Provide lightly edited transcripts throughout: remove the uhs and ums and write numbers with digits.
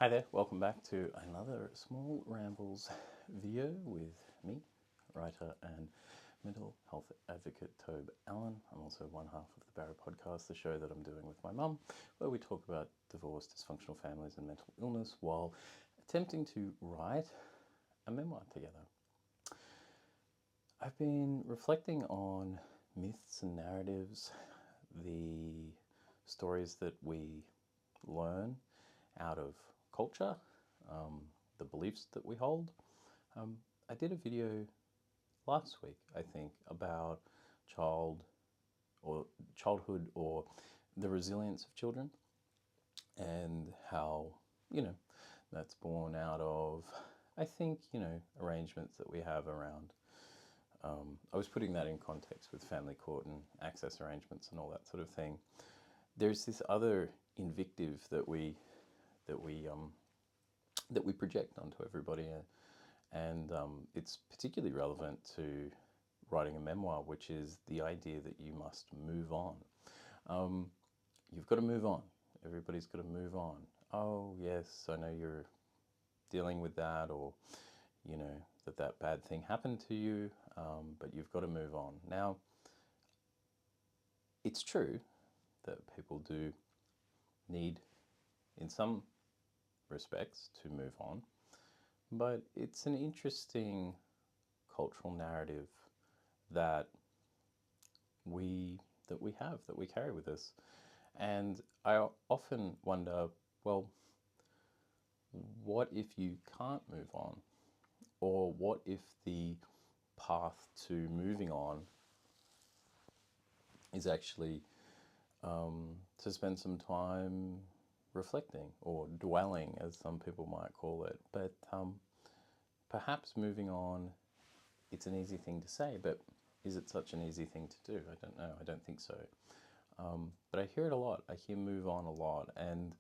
Hi there, welcome back to another Small Rambles video with me, writer and mental health advocate Tobe Allen. I'm also one half of the BARROW Podcast, the show that I'm doing with my mum, where we talk about divorce, dysfunctional families and mental illness while attempting to write a memoir together. I've been reflecting on myths and narratives, the stories that we learn out of culture, the beliefs that we hold. I did a video last week, I think, about childhood or the resilience of children and how, that's born out of, I think, arrangements that we have around. I was putting that in context with family court and access arrangements and all that sort of thing. There's this other invective that we project onto everybody, and it's particularly relevant to writing a memoir, which is the idea that you must move on. You've got to move on. Everybody's got to move on. Oh yes, I know you're dealing with that, or that bad thing happened to you, but you've got to move on. Now, it's true that people do need, in some respects, to move on, but it's an interesting cultural narrative that we carry with us. And I often wonder, well, what if you can't move on? Or what if the path to moving on is actually to spend some time reflecting or dwelling, as some people might call it. But perhaps moving on, it's an easy thing to say, but is it such an easy thing to do? I don't know. I don't think so. But I hear it a lot. I hear move on a lot. And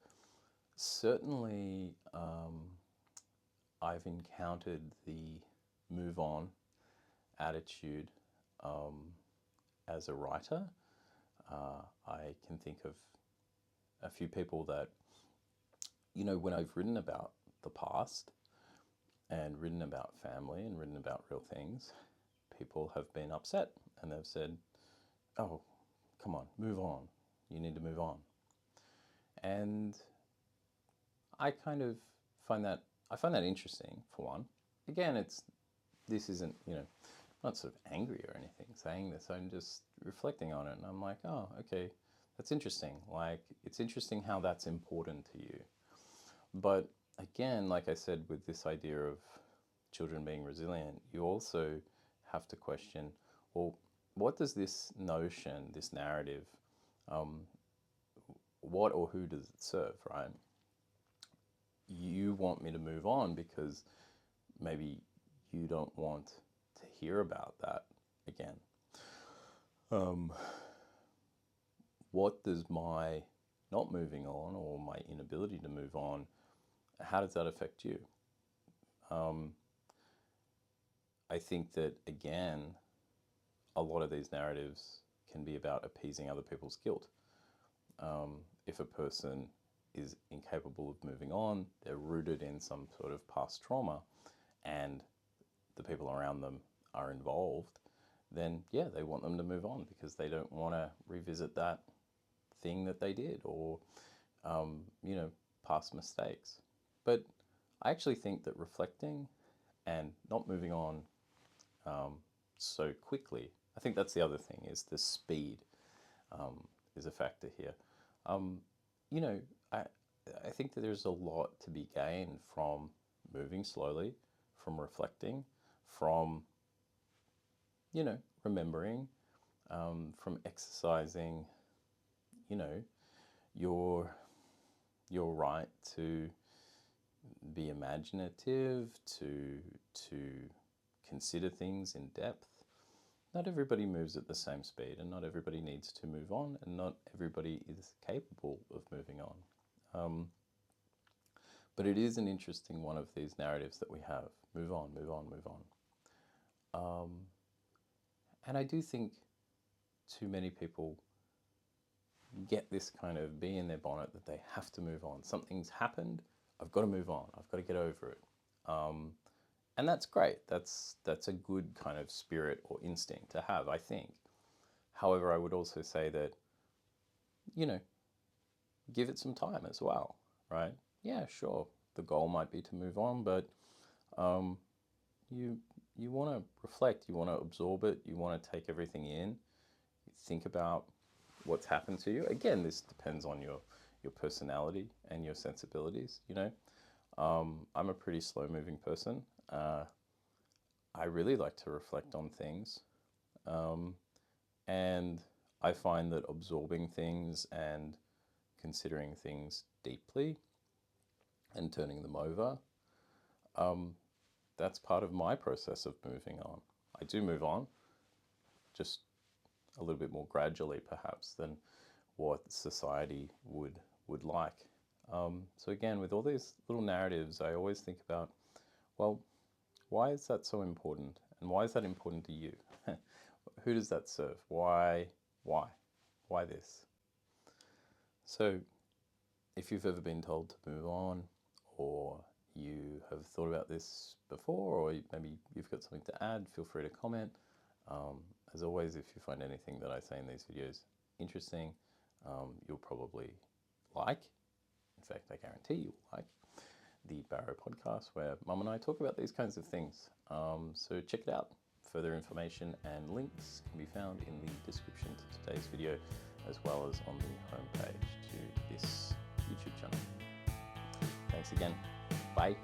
certainly I've encountered the move on attitude as a writer. I can think of a few people that, when I've written about the past and written about family and written about real things, people have been upset and they've said, oh, come on, move on. You need to move on. And I kind of find that interesting, for one. Again, this isn't, I'm not sort of angry or anything saying this. I'm just reflecting on it, and I'm like, oh, okay, that's interesting. Like, it's interesting how that's important to you. But again, like I said, with this idea of children being resilient, you also have to question, well, what does this notion, this narrative, what or who does it serve, right? You want me to move on because maybe you don't want to hear about that again. What does my not moving on or my inability to move on, how does that affect you? I think that, again, a lot of these narratives can be about appeasing other people's guilt. If a person is incapable of moving on, they're rooted in some sort of past trauma, and the people around them are involved, then yeah, they want them to move on because they don't want to revisit that thing that they did, or past mistakes. But I actually think that reflecting and not moving on so quickly, I think that's the other thing, is the speed is a factor here. I think that there's a lot to be gained from moving slowly, from reflecting, from remembering, from exercising your right to be imaginative, to consider things in depth. Not everybody moves at the same speed, and not everybody needs to move on, and not everybody is capable of moving on. But it is an interesting one of these narratives that we have. Move on, move on, move on. And I do think too many people get this kind of bee in their bonnet that they have to move on. Something's happened, I've got to move on. I've got to get over it. And that's great. That's a good kind of spirit or instinct to have, I think. However, I would also say that, give it some time as well, right? Yeah, sure. The goal might be to move on, but you want to reflect. You want to absorb it. You want to take everything in. Think about what's happened to you. Again, this depends on your personality and your sensibilities. I'm a pretty slow-moving person. I really like to reflect on things, and I find that absorbing things and considering things deeply and turning them over, that's part of my process of moving on. I do move on, just a little bit more gradually perhaps than what society would like. So again, with all these little narratives, I always think about, well, why is that so important? And why is that important to you? Who does that serve? Why this? So if you've ever been told to move on, or you have thought about this before, or maybe you've got something to add, feel free to comment. As always, if you find anything that I say in these videos interesting, you'll probably like. In fact, I guarantee you'll like the Barrow Podcast, where Mum and I talk about these kinds of things. So check it out. Further information and links can be found in the description to today's video, as well as on the homepage to this YouTube channel. Thanks again. Bye.